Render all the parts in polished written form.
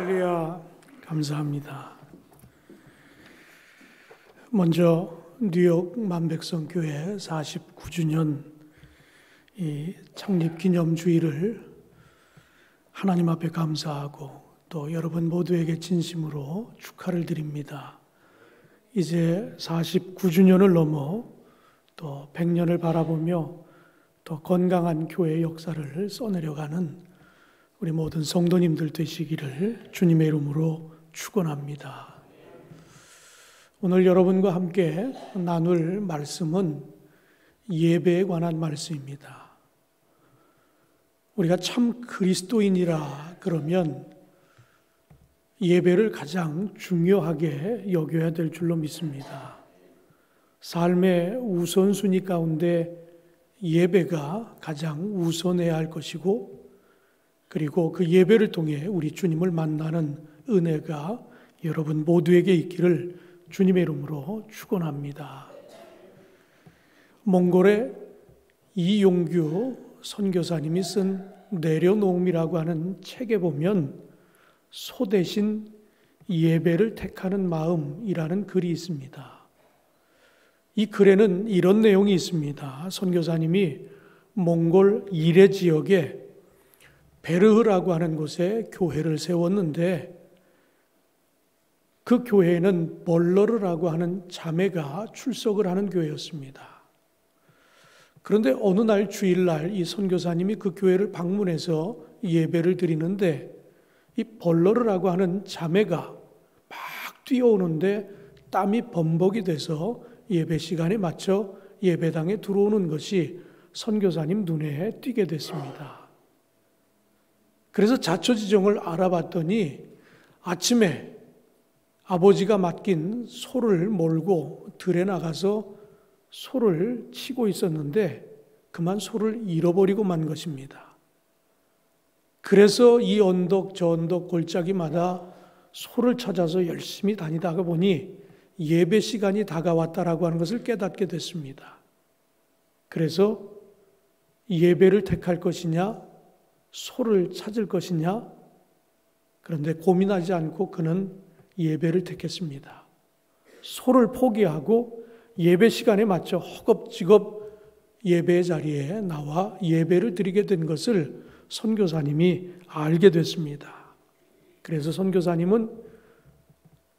할렐루야, 감사합니다. 먼저 뉴욕 만백성교회 49주년 이 창립기념주일을 하나님 앞에 감사하고 또 여러분 모두에게 진심으로 축하를 드립니다. 이제 49주년을 넘어 또 100년을 바라보며 또 건강한 교회 역사를 써내려가는 우리 모든 성도님들 되시기를 주님의 이름으로 축원합니다. 오늘 여러분과 함께 나눌 말씀은 예배에 관한 말씀입니다. 우리가 참 그리스도인이라 그러면 예배를 가장 중요하게 여겨야 될 줄로 믿습니다. 삶의 우선순위 가운데 예배가 가장 우선해야 할 것이고, 그리고 그 예배를 통해 우리 주님을 만나는 은혜가 여러분 모두에게 있기를 주님의 이름으로 축원합니다. 몽골의 이용규 선교사님이 쓴 내려놓음이라고 하는 책에 보면 소 대신 예배를 택하는 마음이라는 글이 있습니다. 이 글에는 이런 내용이 있습니다. 선교사님이 몽골 이레 지역에 베르흐라고 하는 곳에 교회를 세웠는데, 그 교회에는 벌러르라고 하는 자매가 출석을 하는 교회였습니다. 그런데 어느 날 주일날 이 선교사님이 그 교회를 방문해서 예배를 드리는데, 이 벌러르라고 하는 자매가 막 뛰어오는데 땀이 범벅이 돼서 예배 시간에 맞춰 예배당에 들어오는 것이 선교사님 눈에 띄게 됐습니다. 그래서 자초지종을 알아봤더니 아침에 아버지가 맡긴 소를 몰고 들에 나가서 소를 치고 있었는데 그만 소를 잃어버리고 만 것입니다. 그래서 이 언덕 저 언덕 골짜기마다 소를 찾아서 열심히 다니다가 보니 예배 시간이 다가왔다라고 하는 것을 깨닫게 됐습니다. 그래서 예배를 택할 것이냐, 소를 찾을 것이냐, 그런데 고민하지 않고 그는 예배를 택했습니다. 소를 포기하고 예배 시간에 맞춰 허겁지겁 예배의 자리에 나와 예배를 드리게 된 것을 선교사님이 알게 됐습니다. 그래서 선교사님은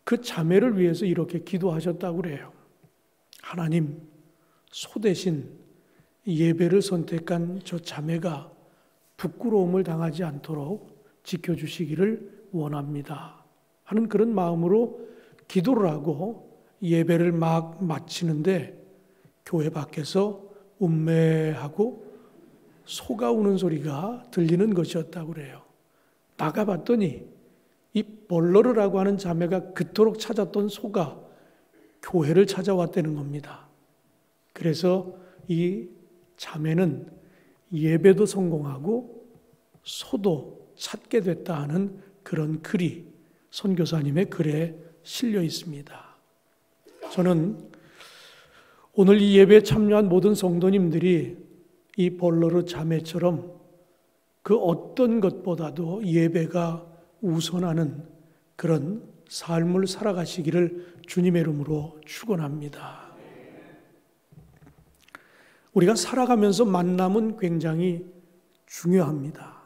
그 자매를 위해서 이렇게 기도하셨다고 그래요. 하나님, 소 대신 예배를 선택한 저 자매가 부끄러움을 당하지 않도록 지켜주시기를 원합니다 하는 그런 마음으로 기도를 하고 예배를 막 마치는데 교회 밖에서 음매하고 소가 우는 소리가 들리는 것이었다고 그래요. 나가봤더니 이 벌러르라고 하는 자매가 그토록 찾았던 소가 교회를 찾아왔다는 겁니다. 그래서 이 자매는 예배도 성공하고 소도 찾게 됐다 하는 그런 글이 선교사님의 글에 실려 있습니다. 저는 오늘 이 예배에 참여한 모든 성도님들이 이 벌러르 자매처럼 그 어떤 것보다도 예배가 우선하는 그런 삶을 살아가시기를 주님의 이름으로 축원합니다. 우리가 살아가면서 만남은 굉장히 중요합니다.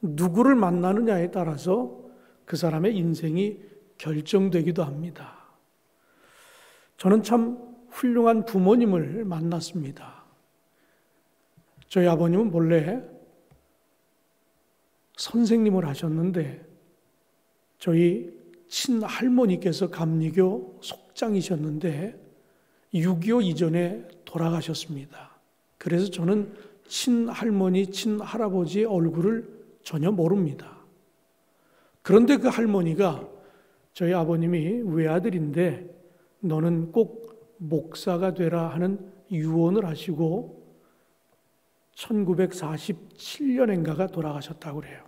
누구를 만나느냐에 따라서 그 사람의 인생이 결정되기도 합니다. 저는 참 훌륭한 부모님을 만났습니다. 저희 아버님은 본래 선생님을 하셨는데 저희 친할머니께서 감리교 속장이셨는데 6.25 이전에 돌아가셨습니다. 그래서 저는 친할머니, 친할아버지의 얼굴을 전혀 모릅니다. 그런데 그 할머니가 저희 아버님이 외아들인데 너는 꼭 목사가 되라 하는 유언을 하시고 1947년인가가 돌아가셨다고 그래요.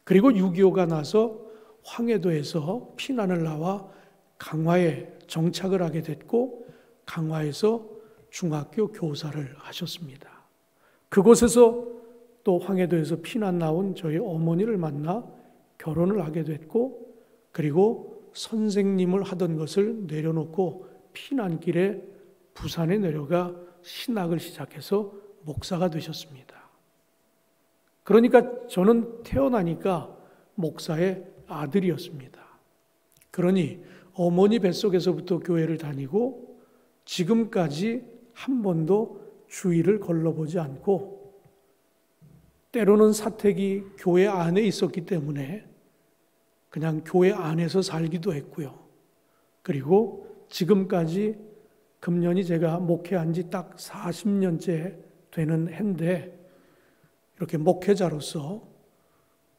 그리고 6.25가 나서 황해도에서 피난을 나와 강화에 정착을 하게 됐고 강화에서 중학교 교사를 하셨습니다. 그곳에서 또 황해도에서 피난 나온 저희 어머니를 만나 결혼을 하게 됐고, 그리고 선생님을 하던 것을 내려놓고 피난길에 부산에 내려가 신학을 시작해서 목사가 되셨습니다. 그러니까 저는 태어나니까 목사의 아들이었습니다. 그러니 어머니 뱃속에서부터 교회를 다니고 지금까지 한 번도 주의를 걸러보지 않고, 때로는 사택이 교회 안에 있었기 때문에 그냥 교회 안에서 살기도 했고요. 그리고 지금까지 금년이 제가 목회한 지 딱 40년째 되는 해인데, 이렇게 목회자로서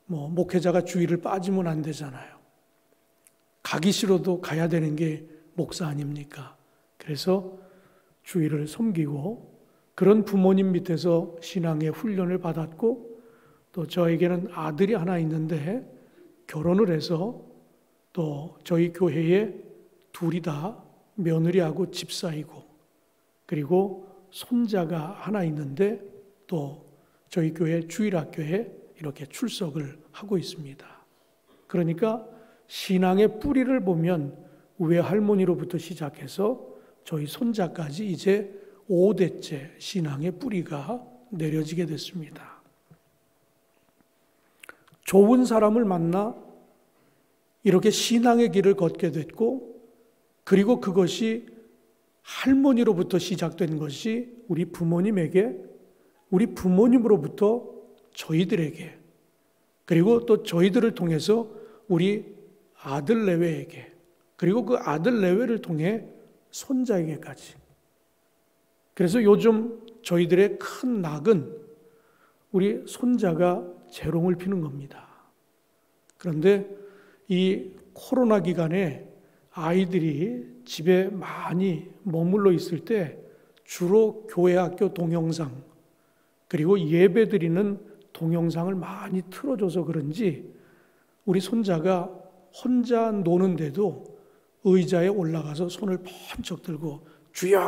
목회자가 주의를 빠지면 안 되잖아요. 가기 싫어도 가야 되는 게 목사 아닙니까? 그래서 주의를 섬기고, 그런 부모님 밑에서 신앙의 훈련을 받았고, 또 저에게는 아들이 하나 있는데 결혼을 해서 또 저희 교회에 둘이 다 며느리하고 집사이고, 그리고 손자가 하나 있는데 또 저희 교회 주일학교에 이렇게 출석을 하고 있습니다. 그러니까 신앙의 뿌리를 보면 외할머니로부터 시작해서 저희 손자까지 이제 5대째 신앙의 뿌리가 내려지게 됐습니다. 좋은 사람을 만나 이렇게 신앙의 길을 걷게 됐고, 그리고 그것이 할머니로부터 시작된 것이 우리 부모님에게, 우리 부모님으로부터 저희들에게, 그리고 또 저희들을 통해서 우리 아들 내외에게, 그리고 그 아들 내외를 통해 손자에게까지. 그래서 요즘 저희들의 큰 낙은 우리 손자가 재롱을 피는 겁니다. 그런데 이 코로나 기간에 아이들이 집에 많이 머물러 있을 때 주로 교회 학교 동영상, 그리고 예배 드리는 동영상을 많이 틀어줘서 그런지 우리 손자가 혼자 노는데도 의자에 올라가서 손을 번쩍 들고 주여!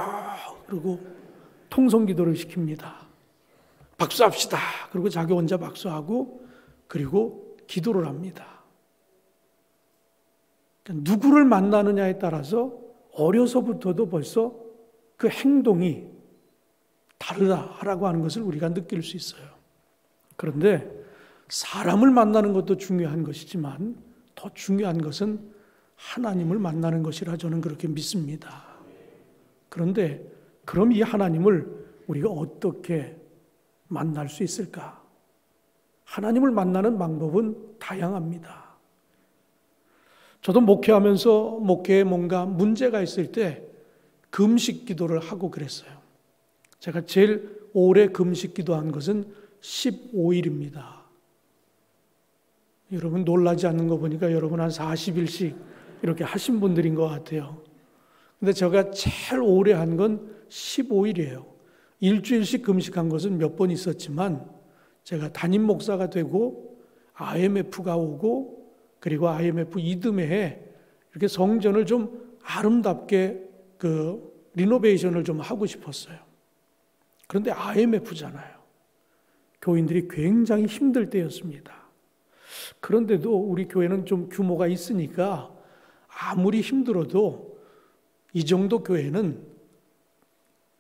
그러고 통성기도를 시킵니다. 박수합시다. 그리고 자기 혼자 박수하고 그리고 기도를 합니다. 누구를 만나느냐에 따라서 어려서부터도 벌써 그 행동이 다르다라고 하는 것을 우리가 느낄 수 있어요. 그런데 사람을 만나는 것도 중요한 것이지만 더 중요한 것은 하나님을 만나는 것이라 저는 그렇게 믿습니다. 그런데 그럼 이 하나님을 우리가 어떻게 만날 수 있을까? 하나님을 만나는 방법은 다양합니다. 저도 목회하면서 목회에 뭔가 문제가 있을 때 금식 기도를 하고 그랬어요. 제가 제일 오래 금식 기도한 것은 15일입니다. 여러분 놀라지 않는 거 보니까 여러분 한 40일씩 이렇게 하신 분들인 것 같아요. 근데 제가 제일 오래 한 건 15일이에요. 일주일씩 금식한 것은 몇 번 있었지만 제가 담임 목사가 되고 IMF가 오고 그리고 IMF 이듬해에 이렇게 성전을 좀 아름답게 리노베이션을 좀 하고 싶었어요. 그런데 IMF잖아요. 교인들이 굉장히 힘들 때였습니다. 그런데도 우리 교회는 좀 규모가 있으니까 아무리 힘들어도 이 정도 교회는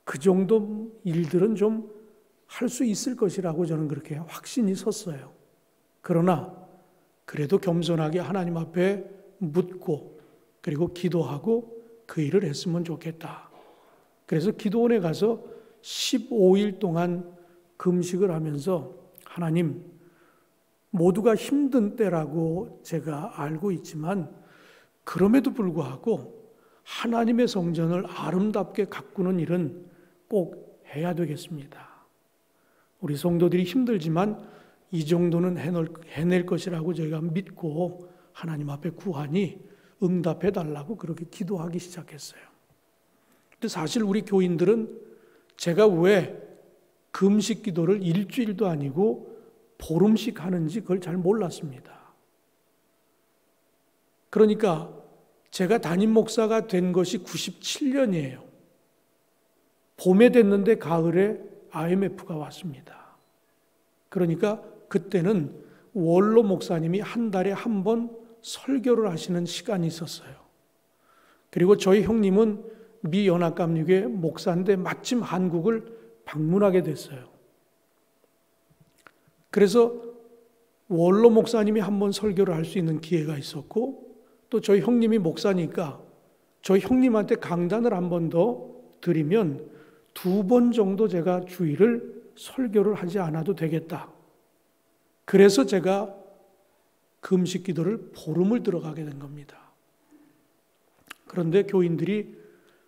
그 정도 일들은 좀 할 수 있을 것이라고 저는 그렇게 확신이 섰어요. 그러나 그래도 겸손하게 하나님 앞에 묻고 그리고 기도하고 그 일을 했으면 좋겠다. 그래서 기도원에 가서 15일 동안 금식을 하면서 하나님, 모두가 힘든 때라고 제가 알고 있지만 그럼에도 불구하고 하나님의 성전을 아름답게 가꾸는 일은 꼭 해야 되겠습니다. 우리 성도들이 힘들지만 이 정도는 해낼 것이라고 저희가 믿고 하나님 앞에 구하니 응답해 달라고 그렇게 기도하기 시작했어요. 근데 사실 우리 교인들은 제가 왜 금식 기도를 일주일도 아니고 보름씩 하는지 그걸 잘 몰랐습니다. 그러니까 제가 담임 목사가 된 것이 97년이에요. 봄에 됐는데 가을에 IMF가 왔습니다. 그러니까 그때는 원로 목사님이 한 달에 한 번 설교를 하시는 시간이 있었어요. 그리고 저희 형님은 미 연합감리교회 목사인데 마침 한국을 방문하게 됐어요. 그래서 원로 목사님이 한 번 설교를 할 수 있는 기회가 있었고, 또 저희 형님이 목사니까 저희 형님한테 강단을 한 번 더 드리면 2번 정도 제가 주일을 설교를 하지 않아도 되겠다. 그래서 제가 금식 기도를 보름을 들어가게 된 겁니다. 그런데 교인들이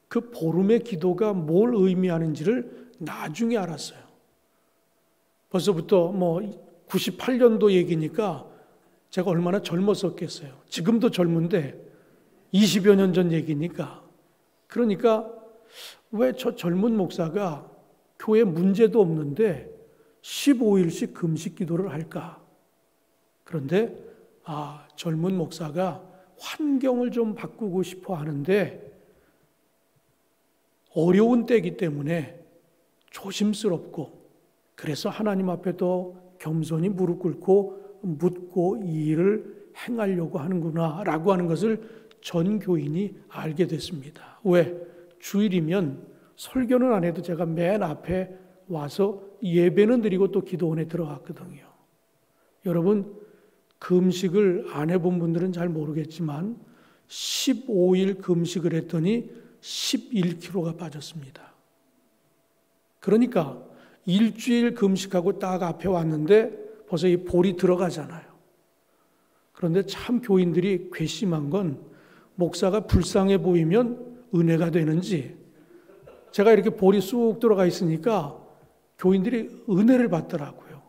그 보름의 기도가 뭘 의미하는지를 나중에 알았어요. 벌써부터 98년도 얘기니까 제가 얼마나 젊었었겠어요. 지금도 젊은데 20여 년 전 얘기니까. 그러니까 왜 저 젊은 목사가 교회 문제도 없는데 15일씩 금식 기도를 할까? 그런데 젊은 목사가 환경을 좀 바꾸고 싶어 하는데 어려운 때이기 때문에 조심스럽고, 그래서 하나님 앞에도 겸손히 무릎 꿇고 묻고 이 일을 행하려고 하는구나 라고 하는 것을 전 교인이 알게 됐습니다. 왜? 주일이면 설교는 안 해도 제가 맨 앞에 와서 예배는 드리고 또 기도원에 들어갔거든요. 여러분, 금식을 안 해본 분들은 잘 모르겠지만 15일 금식을 했더니 11kg가 빠졌습니다. 그러니까 일주일 금식하고 딱 앞에 왔는데 벌써 이 볼이 들어가잖아요. 그런데 참 교인들이 괘씸한 건 목사가 불쌍해 보이면 은혜가 되는지, 제가 이렇게 볼이 쑥 들어가 있으니까 교인들이 은혜를 받더라고요.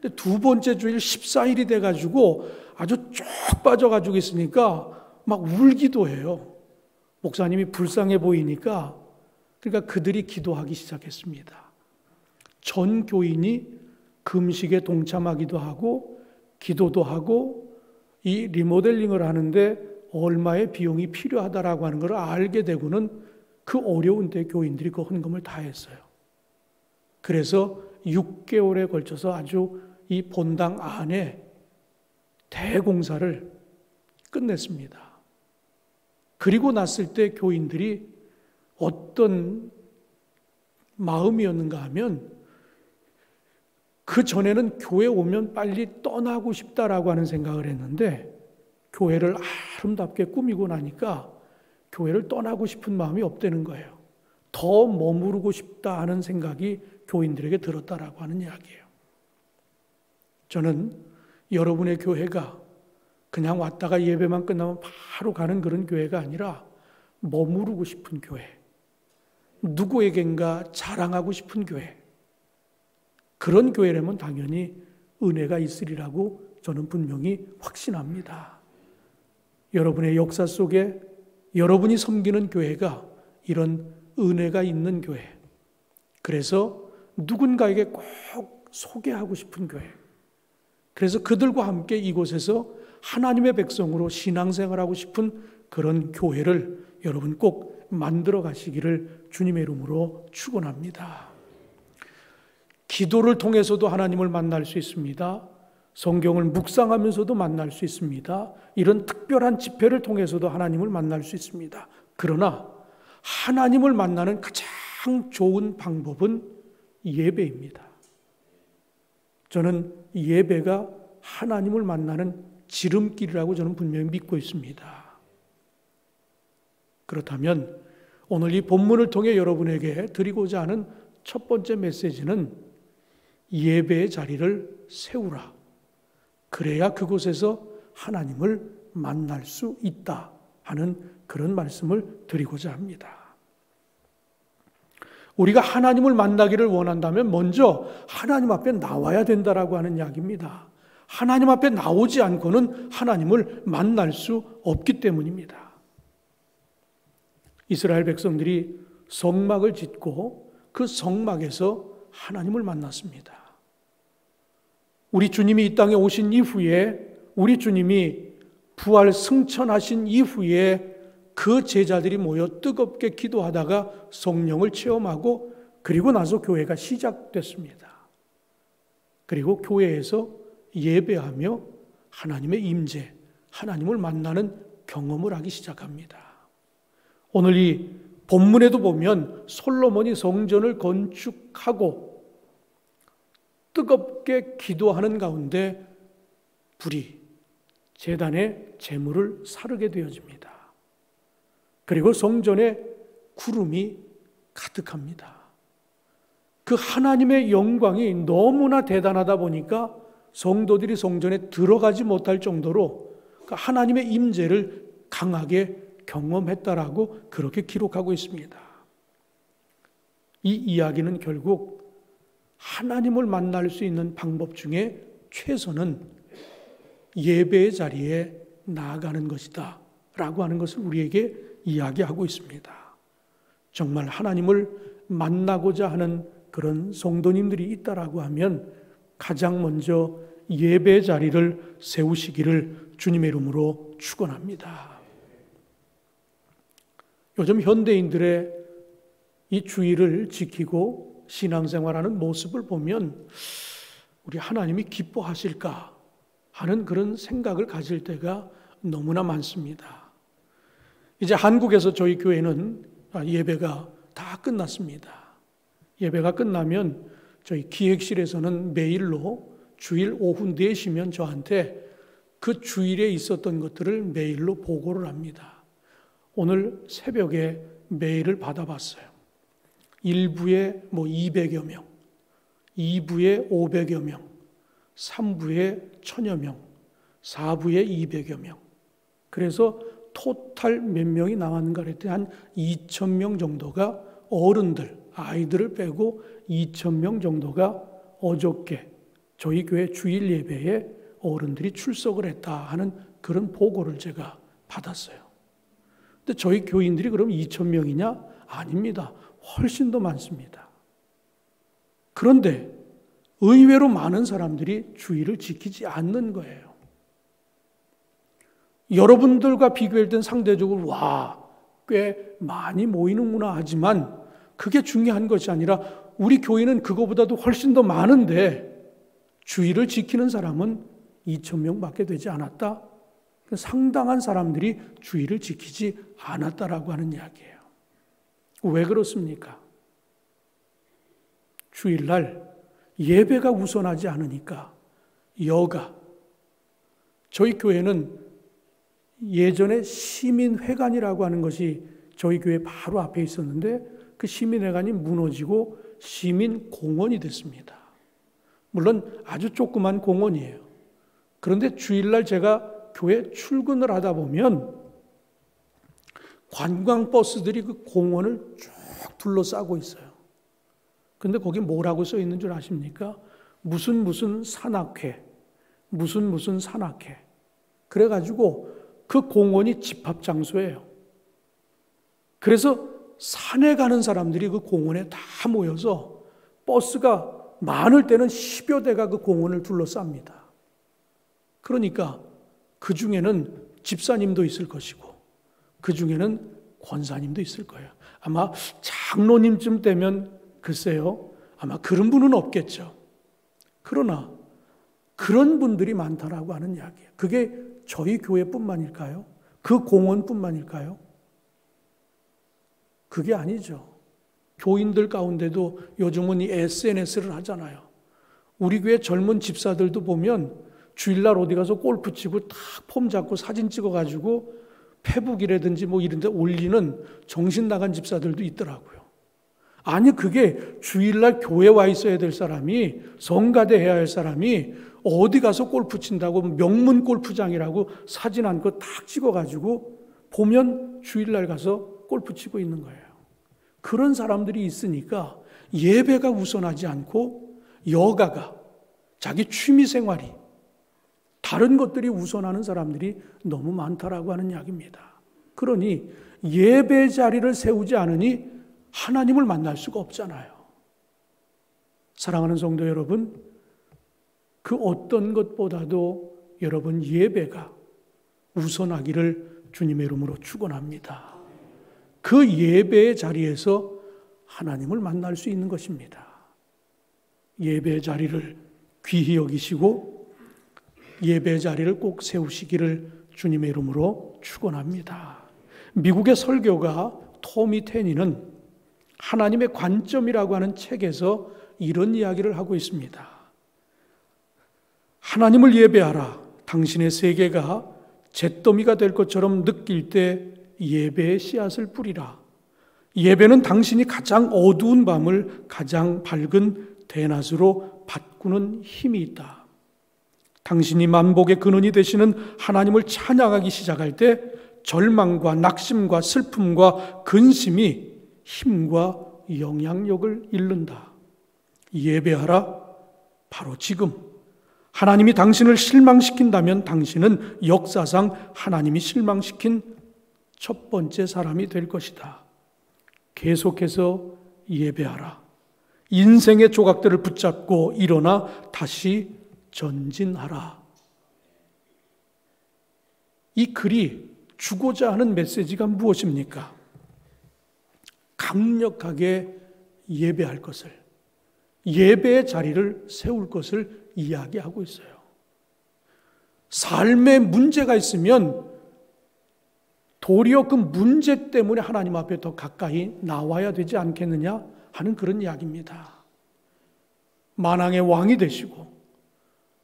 근데 2번째 주일 14일이 돼가지고 아주 쭉 빠져가지고 있으니까 막 울기도 해요. 목사님이 불쌍해 보이니까. 그러니까 그들이 기도하기 시작했습니다. 전 교인이 금식에 동참하기도 하고 기도도 하고 이 리모델링을 하는데 얼마의 비용이 필요하다라고 하는 걸 알게 되고는 그 어려운 때 교인들이 그 헌금을 다 했어요. 그래서 6개월에 걸쳐서 아주 이 본당 안에 대공사를 끝냈습니다. 그리고 났을 때 교인들이 어떤 마음이었는가 하면, 그 전에는 교회 오면 빨리 떠나고 싶다라고 하는 생각을 했는데 교회를 아름답게 꾸미고 나니까 교회를 떠나고 싶은 마음이 없다는 거예요. 더 머무르고 싶다 하는 생각이 교인들에게 들었다라고 하는 이야기예요. 저는 여러분의 교회가 그냥 왔다가 예배만 끝나면 바로 가는 그런 교회가 아니라 머무르고 싶은 교회, 누구에겐가 자랑하고 싶은 교회, 그런 교회라면 당연히 은혜가 있으리라고 저는 분명히 확신합니다. 여러분의 역사 속에 여러분이 섬기는 교회가 이런 은혜가 있는 교회, 그래서 누군가에게 꼭 소개하고 싶은 교회, 그래서 그들과 함께 이곳에서 하나님의 백성으로 신앙생활하고 싶은 그런 교회를 여러분 꼭 만들어 가시기를 주님의 이름으로 축원합니다. 기도를 통해서도 하나님을 만날 수 있습니다. 성경을 묵상하면서도 만날 수 있습니다. 이런 특별한 집회를 통해서도 하나님을 만날 수 있습니다. 그러나 하나님을 만나는 가장 좋은 방법은 예배입니다. 저는 예배가 하나님을 만나는 지름길이라고 저는 분명히 믿고 있습니다. 그렇다면 오늘 이 본문을 통해 여러분에게 드리고자 하는 첫 번째 메시지는 예배의 자리를 세우라. 그래야 그곳에서 하나님을 만날 수 있다 하는 그런 말씀을 드리고자 합니다. 우리가 하나님을 만나기를 원한다면 먼저 하나님 앞에 나와야 된다라고 하는 이야기입니다. 하나님 앞에 나오지 않고는 하나님을 만날 수 없기 때문입니다. 이스라엘 백성들이 성막을 짓고 그 성막에서 하나님을 만났습니다. 우리 주님이 이 땅에 오신 이후에, 우리 주님이 부활 승천하신 이후에 그 제자들이 모여 뜨겁게 기도하다가 성령을 체험하고 그리고 나서 교회가 시작됐습니다. 그리고 교회에서 예배하며 하나님의 임재, 하나님을 만나는 경험을 하기 시작합니다. 오늘 이 본문에도 보면 솔로몬이 성전을 건축하고 뜨겁게 기도하는 가운데 불이 제단의 제물을 사르게 되어집니다. 그리고 성전에 구름이 가득합니다. 그 하나님의 영광이 너무나 대단하다 보니까 성도들이 성전에 들어가지 못할 정도로 그 하나님의 임재를 강하게 경험했다라고 그렇게 기록하고 있습니다. 이 이야기는 결국 하나님을 만날 수 있는 방법 중에 최선은 예배의 자리에 나아가는 것이다 라고 하는 것을 우리에게 이야기하고 있습니다. 정말 하나님을 만나고자 하는 그런 성도님들이 있다라고 하면 가장 먼저 예배 자리를 세우시기를 주님의 이름으로 축원합니다. 요즘 현대인들의 이 주의를 지키고 신앙생활하는 모습을 보면 우리 하나님이 기뻐하실까 하는 그런 생각을 가질 때가 너무나 많습니다. 이제 한국에서 저희 교회는 예배가 다 끝났습니다. 예배가 끝나면 저희 기획실에서는 메일로 주일 오후 4시면 저한테 그 주일에 있었던 것들을 메일로 보고를 합니다. 오늘 새벽에 메일을 받아봤어요. 1부에 200여 명, 2부에 500여 명, 3부에 1000여 명, 4부에 200여 명. 그래서 토탈 몇 명이 나왔는가 그랬더니 한 2000명 정도가 어른들, 아이들을 빼고 2000명 정도가 어저께 저희 교회 주일 예배에 어른들이 출석을 했다 하는 그런 보고를 제가 받았어요. 근데 저희 교인들이 그럼 2000명이냐? 아닙니다. 훨씬 더 많습니다. 그런데 의외로 많은 사람들이 주일을 지키지 않는 거예요. 여러분들과 비교할 땐 상대적으로 꽤 많이 모이는구나 하지만 그게 중요한 것이 아니라 우리 교인은 그거보다도 훨씬 더 많은데 주일을 지키는 사람은 2000명밖에 되지 않았다. 상당한 사람들이 주일을 지키지 않았다라고 하는 이야기예요. 왜 그렇습니까? 주일날 예배가 우선하지 않으니까 여가, 저희 교회는 예전에 시민회관이라고 하는 것이 저희 교회 바로 앞에 있었는데 그 시민회관이 무너지고 시민공원이 됐습니다. 물론 아주 조그만 공원이에요. 그런데 주일날 제가 교회 출근을 하다 보면 관광버스들이 그 공원을 쭉 둘러싸고 있어요. 근데 거기 뭐라고 써 있는 줄 아십니까? 무슨 산악회, 무슨 산악회. 그래가지고 그 공원이 집합장소예요. 그래서 산에 가는 사람들이 그 공원에 다 모여서 버스가 많을 때는 10여 대가 그 공원을 둘러쌉니다. 그러니까 그 중에는 집사님도 있을 것이고 그 중에는 권사님도 있을 거예요. 아마 장로님쯤 되면 글쎄요, 아마 그런 분은 없겠죠. 그러나 그런 분들이 많다라고 하는 이야기예요. 그게 저희 교회뿐만일까요? 그 공원뿐만일까요? 그게 아니죠. 교인들 가운데도 요즘은 이 SNS를 하잖아요. 우리 교회 젊은 집사들도 보면 주일날 어디 가서 골프 치고 탁 폼 잡고 사진 찍어가지고 페북이라든지 이런 데 올리는 정신 나간 집사들도 있더라고요. 아니 그게 주일날 교회 와 있어야 될 사람이, 성가대 해야 할 사람이 어디 가서 골프 친다고 명문 골프장이라고 사진 한 거 탁 찍어가지고 보면 주일날 가서 골프 치고 있는 거예요. 그런 사람들이 있으니까 예배가 우선하지 않고 여가가, 자기 취미생활이, 다른 것들이 우선하는 사람들이 너무 많다라고 하는 이야기입니다. 그러니 예배 자리를 세우지 않으니 하나님을 만날 수가 없잖아요. 사랑하는 성도 여러분, 그 어떤 것보다도 여러분 예배가 우선하기를 주님의 이름으로 축원합니다. 그 예배의 자리에서 하나님을 만날 수 있는 것입니다. 예배의 자리를 귀히 여기시고 예배 자리를 꼭 세우시기를 주님의 이름으로 축원합니다. 미국의 설교가 토미 테니는 하나님의 관점이라고 하는 책에서 이런 이야기를 하고 있습니다. 하나님을 예배하라. 당신의 세계가 잿더미가 될 것처럼 느낄 때 예배의 씨앗을 뿌리라. 예배는 당신이 가장 어두운 밤을 가장 밝은 대낮으로 바꾸는 힘이 있다. 당신이 만복의 근원이 되시는 하나님을 찬양하기 시작할 때 절망과 낙심과 슬픔과 근심이 힘과 영향력을 잃는다. 예배하라. 바로 지금 하나님이 당신을 실망시킨다면 당신은 역사상 하나님이 실망시킨 첫 번째 사람이 될 것이다. 계속해서 예배하라. 인생의 조각들을 붙잡고 일어나 다시 전진하라. 이 글이 주고자 하는 메시지가 무엇입니까? 강력하게 예배할 것을, 예배의 자리를 세울 것을 이야기하고 있어요. 삶에 문제가 있으면 도리어 그 문제 때문에 하나님 앞에 더 가까이 나와야 되지 않겠느냐 하는 그런 이야기입니다. 만왕의 왕이 되시고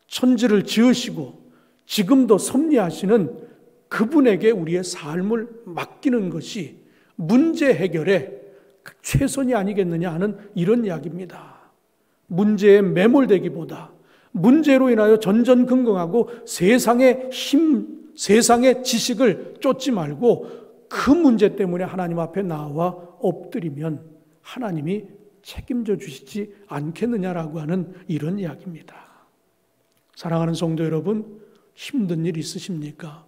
천지를 지으시고 지금도 섭리하시는 그분에게 우리의 삶을 맡기는 것이 문제 해결의 최선이 아니겠느냐 하는 이런 이야기입니다. 문제에 매몰되기보다 문제로 인하여 전전긍긍하고 세상의 힘, 세상의 지식을 쫓지 말고 그 문제 때문에 하나님 앞에 나와 엎드리면 하나님이 책임져 주시지 않겠느냐라고 하는 이런 이야기입니다. 사랑하는 성도 여러분, 힘든 일 있으십니까?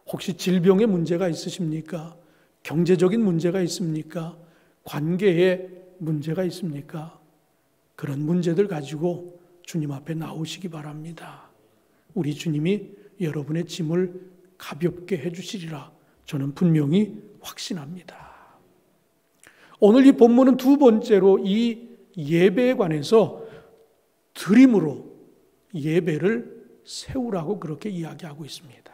혹시 질병의 문제가 있으십니까? 경제적인 문제가 있습니까? 관계에 문제가 있습니까? 그런 문제들 가지고 주님 앞에 나오시기 바랍니다. 우리 주님이 여러분의 짐을 가볍게 해주시리라 저는 분명히 확신합니다. 오늘 이 본문은 두 번째로 이 예배에 관해서 드림으로 예배를 세우라고 그렇게 이야기하고 있습니다.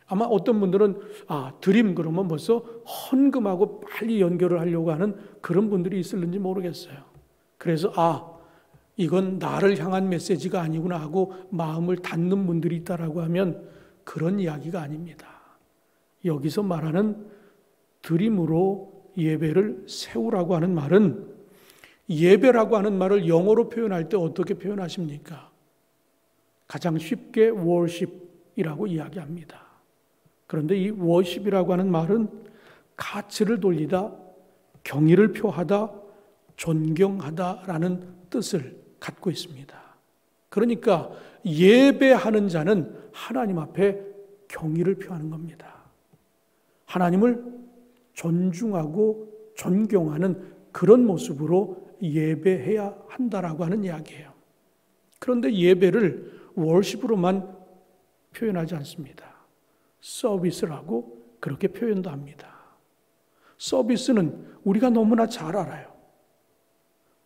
아마 어떤 분들은 드림 그러면 벌써 헌금하고 빨리 연결을 하려고 하는 그런 분들이 있을는지 모르겠어요. 그래서 이건 나를 향한 메시지가 아니구나 하고 마음을 닫는 분들이 있다라고 하면 그런 이야기가 아닙니다. 여기서 말하는 드림으로 예배를 세우라고 하는 말은 예배라고 하는 말을 영어로 표현할 때 어떻게 표현하십니까? 가장 쉽게 worship이라고 이야기합니다. 그런데 이 worship이라고 하는 말은 가치를 돌리다, 경의를 표하다, 존경하다라는 뜻을 갖고 있습니다. 그러니까 예배하는 자는 하나님 앞에 경의를 표하는 겁니다. 하나님을 존중하고 존경하는 그런 모습으로 예배해야 한다라고 하는 이야기예요. 그런데 예배를 worship으로만 표현하지 않습니다. 서비스라고 그렇게 표현도 합니다. 서비스는 우리가 너무나 잘 알아요.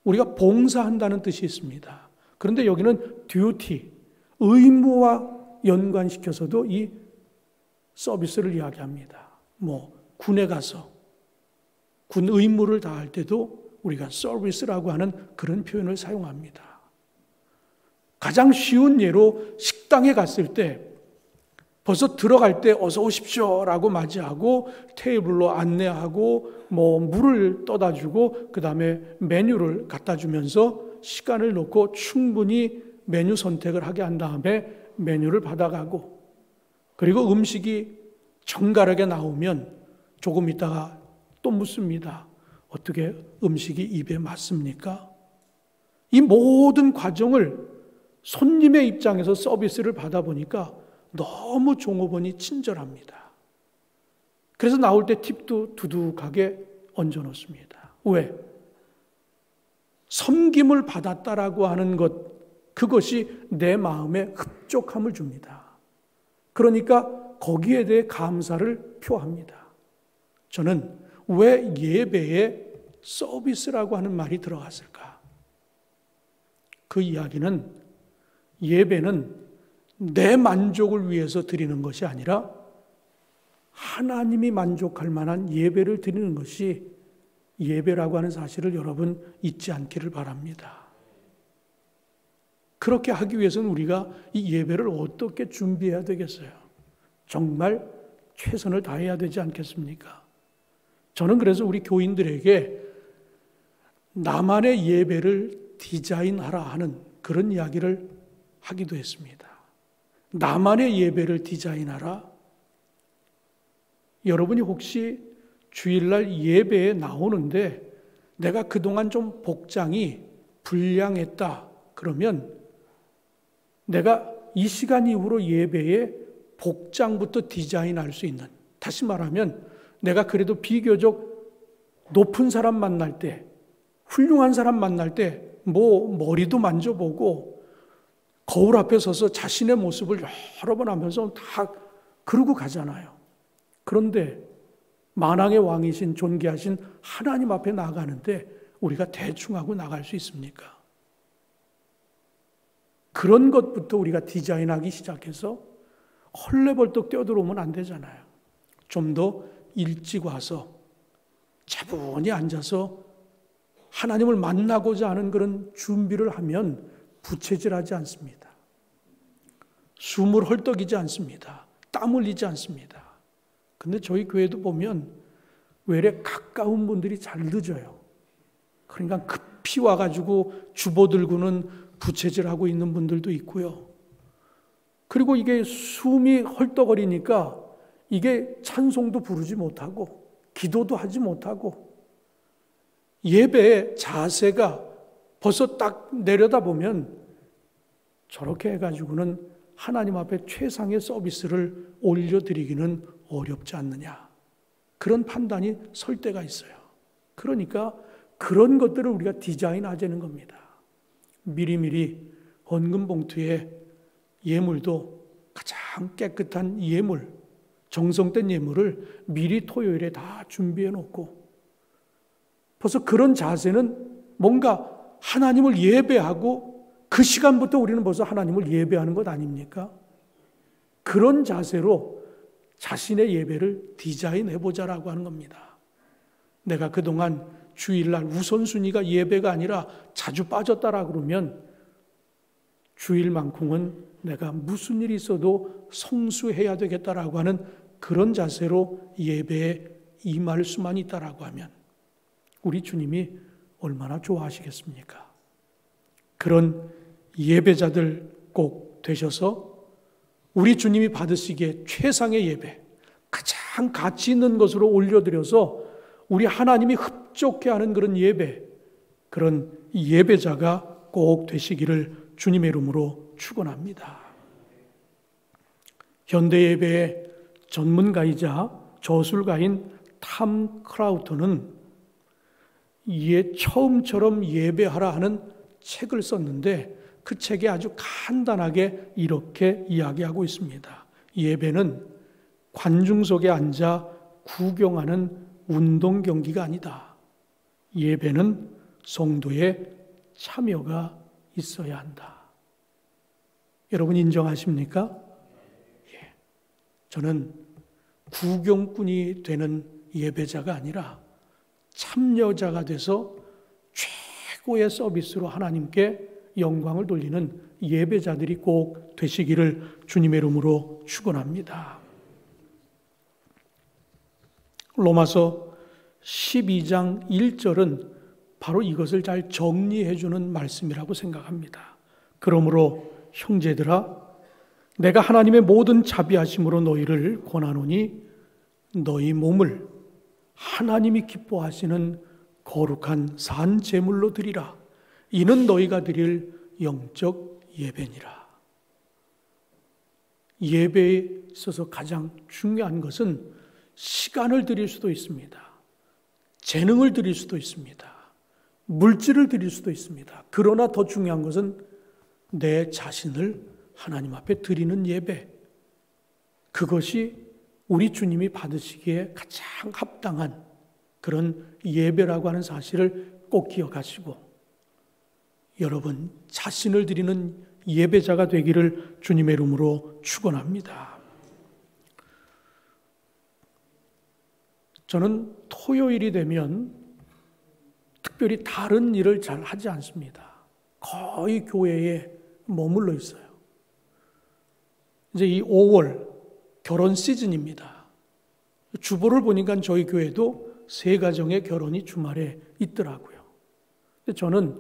우리가 봉사한다는 뜻이 있습니다. 그런데 여기는 듀티, 의무와 연관시켜서도 이 서비스를 이야기합니다. 군에 가서 군 의무를 다할 때도 우리가 서비스라고 하는 그런 표현을 사용합니다. 가장 쉬운 예로 식당에 갔을 때 벌써 들어갈 때 어서 오십시오라고 맞이하고 테이블로 안내하고 물을 떠다 주고 그 다음에 메뉴를 갖다 주면서 시간을 놓고 충분히 메뉴 선택을 하게 한 다음에 메뉴를 받아가고 그리고 음식이 정갈하게 나오면 조금 있다가 또 묻습니다. 어떻게 음식이 입에 맞습니까? 이 모든 과정을 손님의 입장에서 서비스를 받아보니까 너무 종업원이 친절합니다. 그래서 나올 때 팁도 두둑하게 얹어놓습니다. 왜? 섬김을 받았다라고 하는 것, 그것이 내 마음에 흡족함을 줍니다. 그러니까 거기에 대해 감사를 표합니다. 저는 왜 예배에 서비스라고 하는 말이 들어갔을까? 그 이야기는 예배는 내 만족을 위해서 드리는 것이 아니라 하나님이 만족할 만한 예배를 드리는 것이 예배라고 하는 사실을 여러분 잊지 않기를 바랍니다. 그렇게 하기 위해서는 우리가 이 예배를 어떻게 준비해야 되겠어요? 정말 최선을 다해야 되지 않겠습니까? 저는 그래서 우리 교인들에게 나만의 예배를 디자인하라 하는 그런 이야기를 하기도 했습니다. 나만의 예배를 디자인하라. 여러분이 혹시 주일날 예배에 나오는데 내가 그동안 좀 복장이 불량했다 그러면 내가 이 시간 이후로 예배에 복장부터 디자인할 수 있는, 다시 말하면 내가 그래도 비교적 높은 사람 만날 때, 훌륭한 사람 만날 때 머리도 만져보고 거울 앞에 서서 자신의 모습을 여러 번 하면서 다 그러고 가잖아요. 그런데 만왕의 왕이신 존귀하신 하나님 앞에 나가는데 우리가 대충 하고 나갈 수 있습니까? 그런 것부터 우리가 디자인하기 시작해서 헐레벌떡 뛰어들어오면 안 되잖아요. 좀 더 일찍 와서 차분히 앉아서 하나님을 만나고자 하는 그런 준비를 하면 부채질하지 않습니다. 숨을 헐떡이지 않습니다. 땀 흘리지 않습니다. 근데 저희 교회도 보면 외래 가까운 분들이 잘 늦어요. 그러니까 급히 와가지고 주보들고는 부채질하고 있는 분들도 있고요. 그리고 이게 숨이 헐떡거리니까 이게 찬송도 부르지 못하고 기도도 하지 못하고 예배의 자세가 벌써 딱 내려다보면 저렇게 해가지고는 하나님 앞에 최상의 서비스를 올려드리기는 어렵지 않느냐. 그런 판단이 설 때가 있어요. 그러니까 그런 것들을 우리가 디자인하자는 겁니다. 미리미리 헌금 봉투에 예물도 가장 깨끗한 예물, 정성된 예물을 미리 토요일에 다 준비해 놓고 벌써 그런 자세는 뭔가 하나님을 예배하고 그 시간부터 우리는 벌써 하나님을 예배하는 것 아닙니까? 그런 자세로 자신의 예배를 디자인해보자라고 하는 겁니다. 내가 그동안 주일날 우선순위가 예배가 아니라 자주 빠졌다라 그러면 주일만큼은 내가 무슨 일이 있어도 성수해야 되겠다라고 하는 그런 자세로 예배에 임할 수만 있다라고 하면 우리 주님이 얼마나 좋아하시겠습니까? 그런 예배자들 꼭 되셔서 우리 주님이 받으시기에 최상의 예배, 가장 가치 있는 것으로 올려드려서 우리 하나님이 흡족해 하는 그런 예배, 그런 예배자가 꼭 되시기를 주님의 이름으로 축원합니다. 현대 예배의 전문가이자 저술가인 탐 크라우터는 처음처럼 예배하라 하는 책을 썼는데 그 책에 아주 간단하게 이렇게 이야기하고 있습니다. 예배는 관중석에 앉아 구경하는 운동 경기가 아니다. 예배는 성도의 참여가 있어야 한다. 여러분 인정하십니까? 예. 저는 구경꾼이 되는 예배자가 아니라 참여자가 돼서 최고의 서비스로 하나님께 영광을 돌리는 예배자들이 꼭 되시기를 주님의 이름으로 축원합니다. 로마서 12장 1절은 바로 이것을 잘 정리해 주는 말씀이라고 생각합니다. 그러므로 형제들아 내가 하나님의 모든 자비하심으로 너희를 권하노니 너희 몸을 하나님이 기뻐하시는 거룩한 산 제물로 드리라. 이는 너희가 드릴 영적 예배니라. 예배에 있어서 가장 중요한 것은 시간을 드릴 수도 있습니다. 재능을 드릴 수도 있습니다. 물질을 드릴 수도 있습니다. 그러나 더 중요한 것은 내 자신을 하나님 앞에 드리는 예배. 그것이 우리 주님이 받으시기에 가장 합당한 그런 예배라고 하는 사실을 꼭 기억하시고 여러분 자신을 드리는 예배자가 되기를 주님의 이름으로 축원합니다. 저는 토요일이 되면 특별히 다른 일을 잘 하지 않습니다. 거의 교회에 머물러 있어요. 이제 이 5월 결혼 시즌입니다. 주보를 보니까 저희 교회도 3가정의 결혼이 주말에 있더라고요. 근데 저는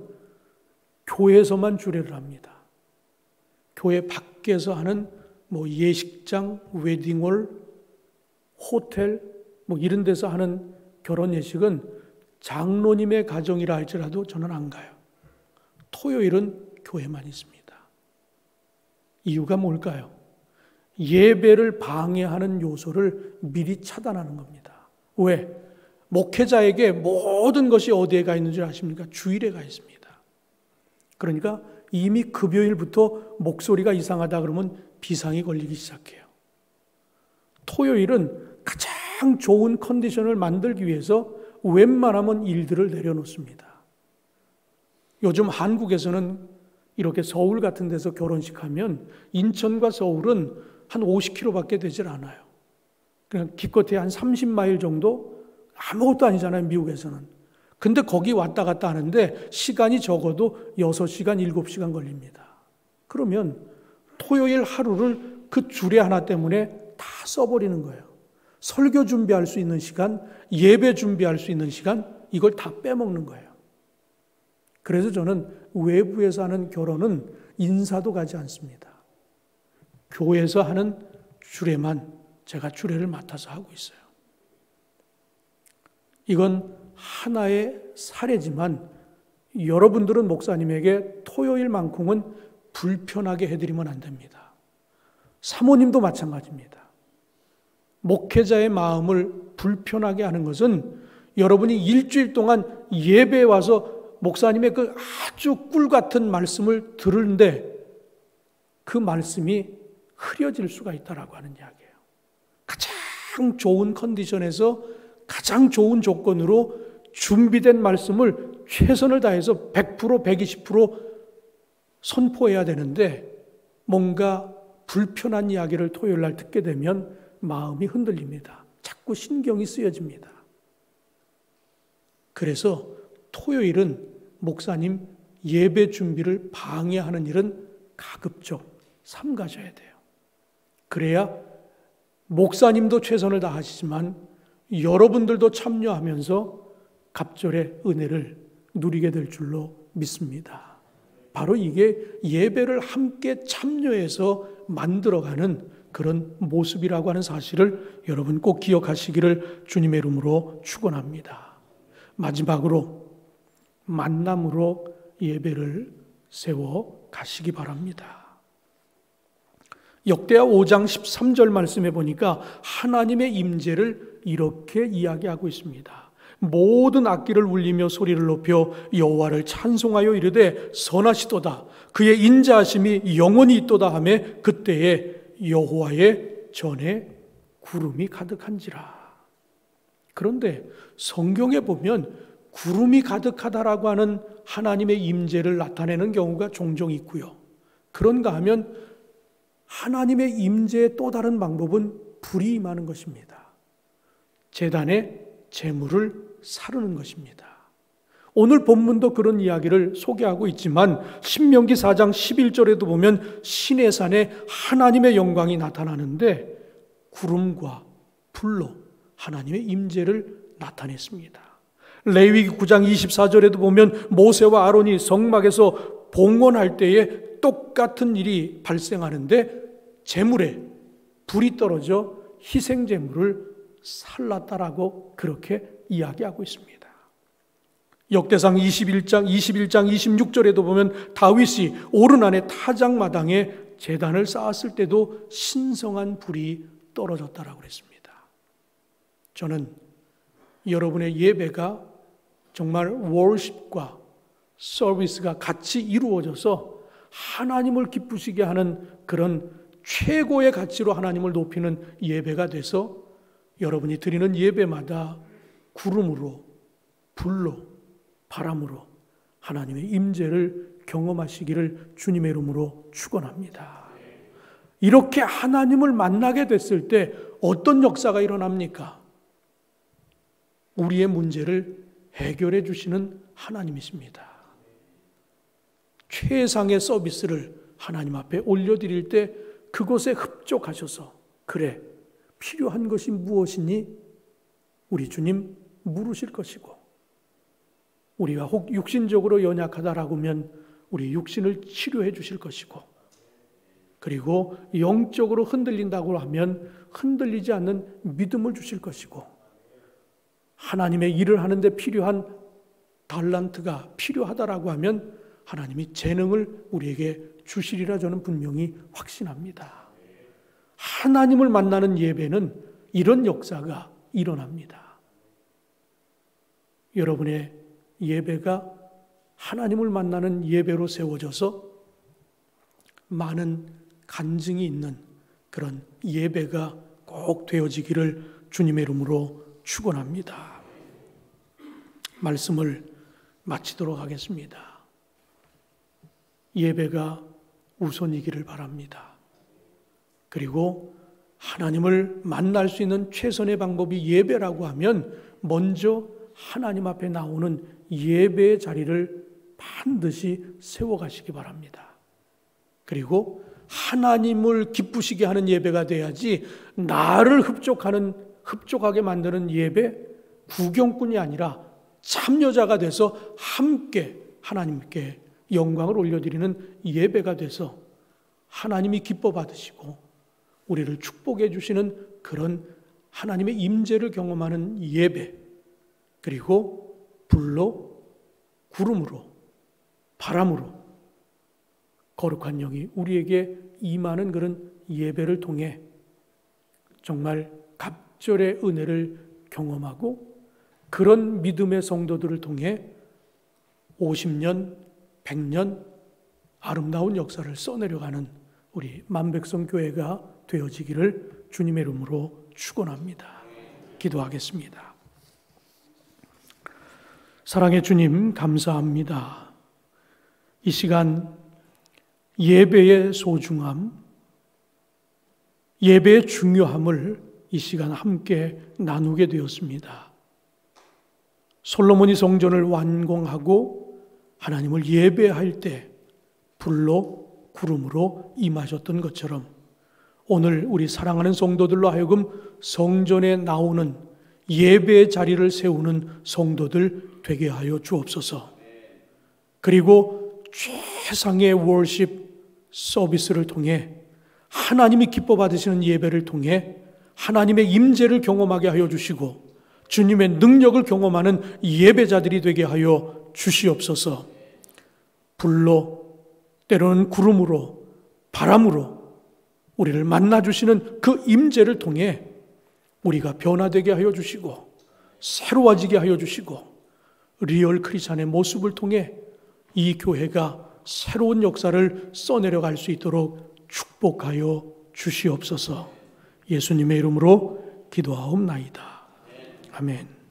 교회에서만 주례를 합니다. 교회 밖에서 하는 예식장, 웨딩홀, 호텔 이런 데서 하는 결혼 예식은 장로님의 가정이라 할지라도 저는 안 가요. 토요일은 교회만 있습니다. 이유가 뭘까요? 예배를 방해하는 요소를 미리 차단하는 겁니다. 왜? 목회자에게 모든 것이 어디에 가 있는 줄 아십니까? 주일에 가 있습니다. 그러니까 이미 금요일부터 목소리가 이상하다 그러면 비상이 걸리기 시작해요. 토요일은 가장 좋은 컨디션을 만들기 위해서 웬만하면 일들을 내려놓습니다. 요즘 한국에서는 이렇게 서울 같은 데서 결혼식 하면 인천과 서울은 한 50km밖에 되질 않아요. 그냥 기껏해 한 30마일 정도? 아무것도 아니잖아요, 미국에서는. 근데 거기 왔다 갔다 하는데 시간이 적어도 6시간, 7시간 걸립니다. 그러면 토요일 하루를 그 주례 하나 때문에 다 써버리는 거예요. 설교 준비할 수 있는 시간, 예배 준비할 수 있는 시간, 이걸 다 빼먹는 거예요. 그래서 저는 외부에서 하는 결혼은 인사도 가지 않습니다. 교회에서 하는 주례만 제가 주례를 맡아서 하고 있어요. 이건 하나의 사례지만 여러분들은 목사님에게 토요일만큼은 불편하게 해드리면 안 됩니다. 사모님도 마찬가지입니다. 목회자의 마음을 불편하게 하는 것은 여러분이 일주일 동안 예배에 와서 목사님의 그 아주 꿀 같은 말씀을 들으는데 그 말씀이 흐려질 수가 있다라고 하는 이야기예요. 가장 좋은 컨디션에서 가장 좋은 조건으로 준비된 말씀을 최선을 다해서 100%, 120% 선포해야 되는데 뭔가 불편한 이야기를 토요일 날 듣게 되면 마음이 흔들립니다. 자꾸 신경이 쓰여집니다. 그래서 토요일은 목사님 예배 준비를 방해하는 일은 가급적 삼가셔야 돼요. 그래야 목사님도 최선을 다하시지만 여러분들도 참여하면서 갑절의 은혜를 누리게 될 줄로 믿습니다. 바로 이게 예배를 함께 참여해서 만들어가는 그런 모습이라고 하는 사실을 여러분 꼭 기억하시기를 주님의 이름으로 축원합니다. 마지막으로 만남으로 예배를 세워 가시기 바랍니다. 역대하 5장 13절 말씀에 보니까 하나님의 임재를 이렇게 이야기하고 있습니다. 모든 악기를 울리며 소리를 높여 여호와를 찬송하여 이르되 선하시도다. 그의 인자하심이 영원히 있도다 하며 그때에 여호와의 전에 구름이 가득한지라. 그런데 성경에 보면 구름이 가득하다라고 하는 하나님의 임재를 나타내는 경우가 종종 있고요. 그런가 하면 하나님의 임재의 또 다른 방법은 불이 임하는 것입니다. 제단에 제물을 사르는 것입니다. 오늘 본문도 그런 이야기를 소개하고 있지만 신명기 4장 11절에도 보면 시내산에 하나님의 영광이 나타나는데 구름과 불로 하나님의 임재를 나타냈습니다. 레위기 9장 24절에도 보면 모세와 아론이 성막에서 봉헌할 때에 똑같은 일이 발생하는데 제물에 불이 떨어져 희생제물을 살랐다라고 그렇게 이야기하고 있습니다. 역대상 21장 26절에도 보면 다윗이 오르난의 타작마당에 제단을 쌓았을 때도 신성한 불이 떨어졌다라고 그랬습니다. 저는 여러분의 예배가 정말 월십과 서비스가 같이 이루어져서 하나님을 기쁘시게 하는 그런 최고의 가치로 하나님을 높이는 예배가 돼서 여러분이 드리는 예배마다 구름으로, 불로, 바람으로 하나님의 임재를 경험하시기를 주님의 이름으로 축원합니다. 이렇게 하나님을 만나게 됐을 때 어떤 역사가 일어납니까? 우리의 문제를 해결해 주시는 하나님이십니다. 최상의 서비스를 하나님 앞에 올려드릴 때 그것에 흡족하셔서 그래 필요한 것이 무엇이니 우리 주님 물으실 것이고, 우리가 혹 육신적으로 연약하다라고 하면 우리 육신을 치료해 주실 것이고, 그리고 영적으로 흔들린다고 하면 흔들리지 않는 믿음을 주실 것이고, 하나님의 일을 하는데 필요한 달란트가 필요하다라고 하면 하나님이 재능을 우리에게 주시리라 저는 분명히 확신합니다. 하나님을 만나는 예배는 이런 역사가 일어납니다. 여러분의 예배가 하나님을 만나는 예배로 세워져서 많은 간증이 있는 그런 예배가 꼭 되어지기를 주님의 이름으로 축원합니다. 말씀을 마치도록 하겠습니다. 예배가 우선이기를 바랍니다. 그리고 하나님을 만날 수 있는 최선의 방법이 예배라고 하면 먼저 하나님 앞에 나오는 예배의 자리를 반드시 세워가시기 바랍니다. 그리고 하나님을 기쁘시게 하는 예배가 돼야지 나를 흡족하게 만드는 예배, 구경꾼이 아니라 참여자가 돼서 함께 하나님께 영광을 올려드리는 예배가 돼서 하나님이 기뻐 받으시고 우리를 축복해 주시는 그런 하나님의 임재를 경험하는 예배, 그리고 불로, 구름으로, 바람으로 거룩한 영이 우리에게 임하는 그런 예배를 통해 정말 갑절의 은혜를 경험하고 그런 믿음의 성도들을 통해 50년, 100년 아름다운 역사를 써내려가는 우리 만백성교회가 되어지기를 주님의 이름으로 축원합니다. 기도하겠습니다. 사랑의 주님, 감사합니다. 이 시간 예배의 소중함, 예배의 중요함을 이 시간 함께 나누게 되었습니다. 솔로몬이 성전을 완공하고 하나님을 예배할 때 불로 구름으로 임하셨던 것처럼 오늘 우리 사랑하는 성도들로 하여금 성전에 나오는 예배의 자리를 세우는 성도들 되게 하여 주옵소서. 그리고 최상의 월십 서비스를 통해 하나님이 기뻐 받으시는 예배를 통해 하나님의 임재를 경험하게 하여 주시고 주님의 능력을 경험하는 예배자들이 되게 하여 주시옵소서. 불로, 때로는 구름으로, 바람으로 우리를 만나주시는 그 임재를 통해 우리가 변화되게 하여 주시고 새로워지게 하여 주시고 리얼 크리스찬의 모습을 통해 이 교회가 새로운 역사를 써내려갈 수 있도록 축복하여 주시옵소서. 예수님의 이름으로 기도하옵나이다. 아멘.